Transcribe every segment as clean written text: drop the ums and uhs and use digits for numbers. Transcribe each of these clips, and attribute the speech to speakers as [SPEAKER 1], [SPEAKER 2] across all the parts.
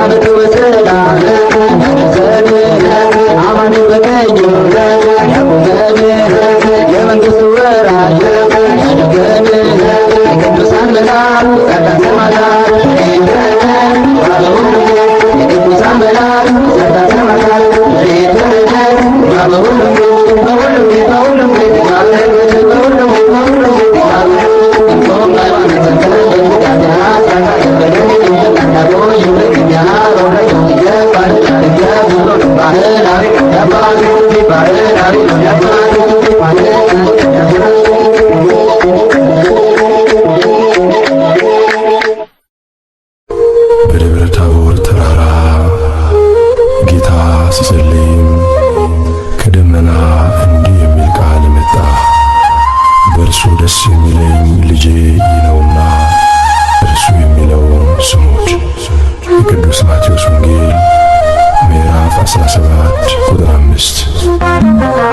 [SPEAKER 1] I'm በደብረ ታቦር ተራራ ጌታ ሲጸልይም ከደመና እንዲህ የሚል ቃል መጣ። በእርሱ ደስ የሚለኝ ልጄ ይህ ነውና እርሱ የሚለውን ስሙት። የቅዱስ ማቴዎስ ወንጌል ምዕራፍ 17 ቁጥር 5።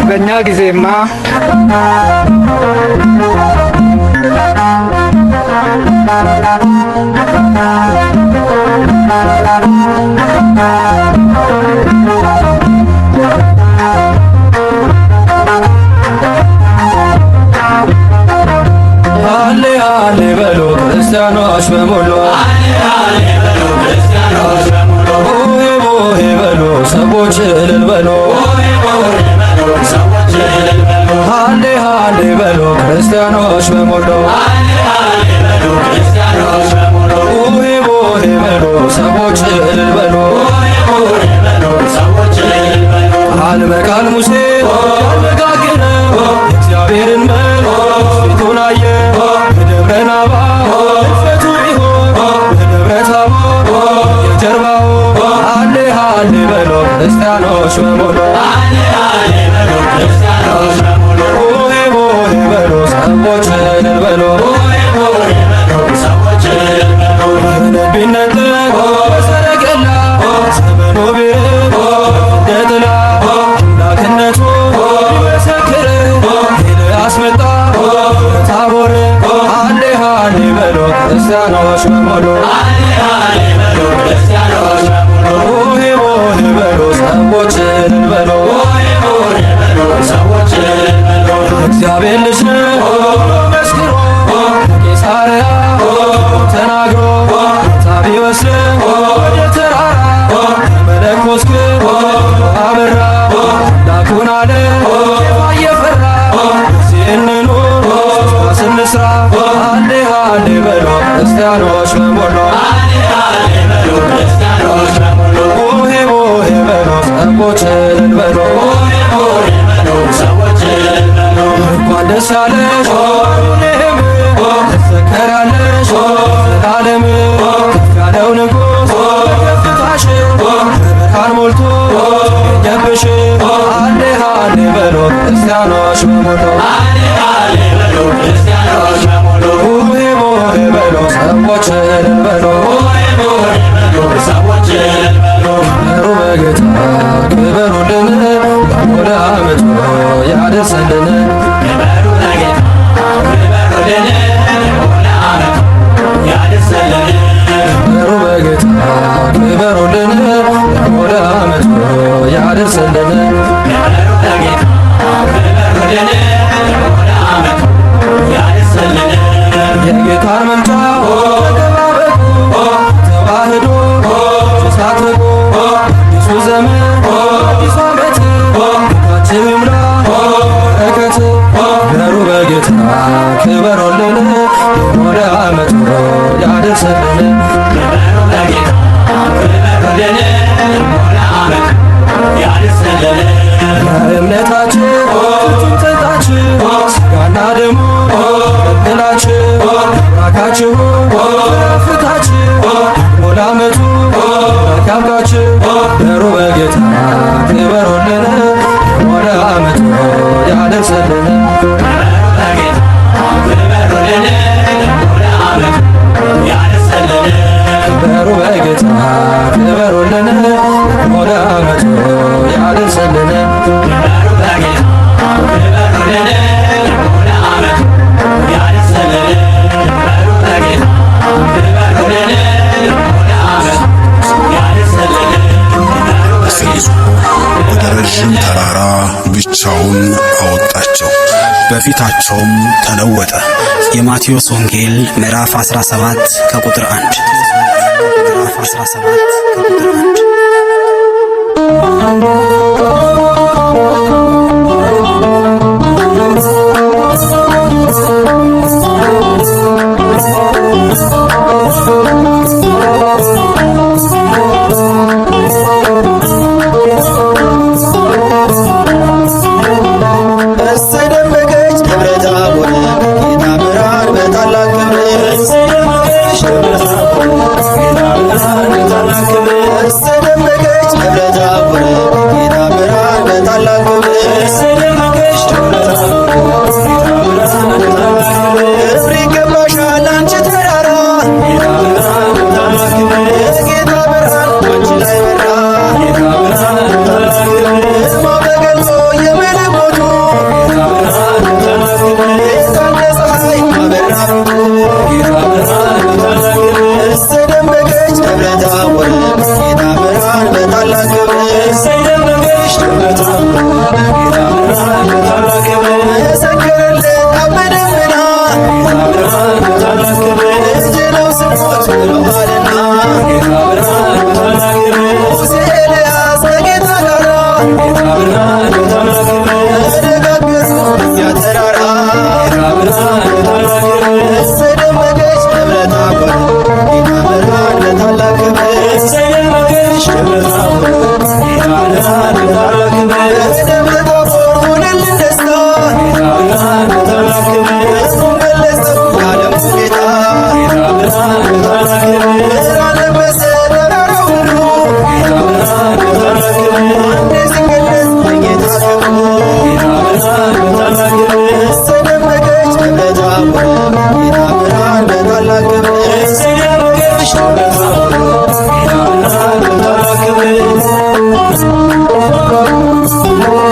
[SPEAKER 2] በእኛ ጊዜማ
[SPEAKER 3] ሃሌ ሃሌ በሉ ክርስቲያኖች በሙሉ ሆሄ ሆሄ በሉ ሰዎች እልል በሉ ሃሌ ሃሌ በሉ ክርስቲያኖች በሙሉ ሆሄ ሆሄ በሉ ሰዎች እልል በሉ ቃል በቃል ሙሴ ያነጋገረ እግዚአብሔርን መልአክ ፊቱን አየ በደብረ ናባ እልፈቱ ቢሆን በደብረ ታቦር የጀርባው ሃሌ ሃሌ በሉ ክርስቲያኖች በሙሉ ሆሄ ሆሄ በሉ ሰዎች እልል በሉ ቢነጠቅ በሰረገላ ዘመኑ ቢርቅ እንደ ጥላ አምላክነቱ ቢመሰክር ኤልያስ መጣ ታቦር ሃሌ ሃሌ በሉ ክርስቲያኖች በሙሉ ሆሄ ሆሄ በሉ ሰዎች እልል በሉ እግዚአብሔር ልጅ ነው መስክሮ ቄሳርያ ተናግሮ ጌታ ቢወስድ ወደ ተራራ መለኮት አበራ ላኩን አለ እየፈራ ሲንኑር ስንስራ ሃሌ ሃሌ በሉ ክርስቲያኖች በሙሉ ሆሄ ሆሄ በሉ ሰዎች እልል በሉ እንኳን ደስ ያለሽ ሁሌም ትዘከራለሽ ዘላለም ከፍ ያለው ንጉሥ በከፍታሽ በብርሃን ሞልቶ የገብሽ ሃሌ ሃሌ በሉ ክርስቲያኖች በሙሉ ሆሄ ሆሄ በሉ ሰዎች እልል በሉ ክበሩ በጌታ ክበሩልን ወደ ዓመቱ ያደርሰልን ክበሩ በጌታ ክበሩልን ወደ ዓመቱ ያደርሰልን የጌታን መምጫ ተጠባበቁ ተዋህዶ ተሳትፎ አዲሱ ዘመን አዲሱ ዓመት ቤታችን ይምላ በረከት ክበሩ በጌታ ክበሩልን ወደ ዓመቱ ያደርሰልን የእምነታችን ፍጹም ጠጣችን ሥጋና ደሙ ቀቅላችን ራካችሁ ፍታችን ወደ ዓመቱ ያብቃችን ክበሩ በጌታ ክበሩልን ወደ ዓመቱ ያደርሰልን ክበሩ በጌታ ክበሩልን ወደ ዓመቱ ያደርሰልን
[SPEAKER 4] ወደ ረዥም ተራራ ብቻውን አወጣቸው፣ በፊታቸውም ተለወጠ።
[SPEAKER 5] የማቴዎስ ወንጌል ምዕራፍ 17 ከቁጥር 1። ምዕራፍ 17 ከቁጥር 1።
[SPEAKER 3] Thank you.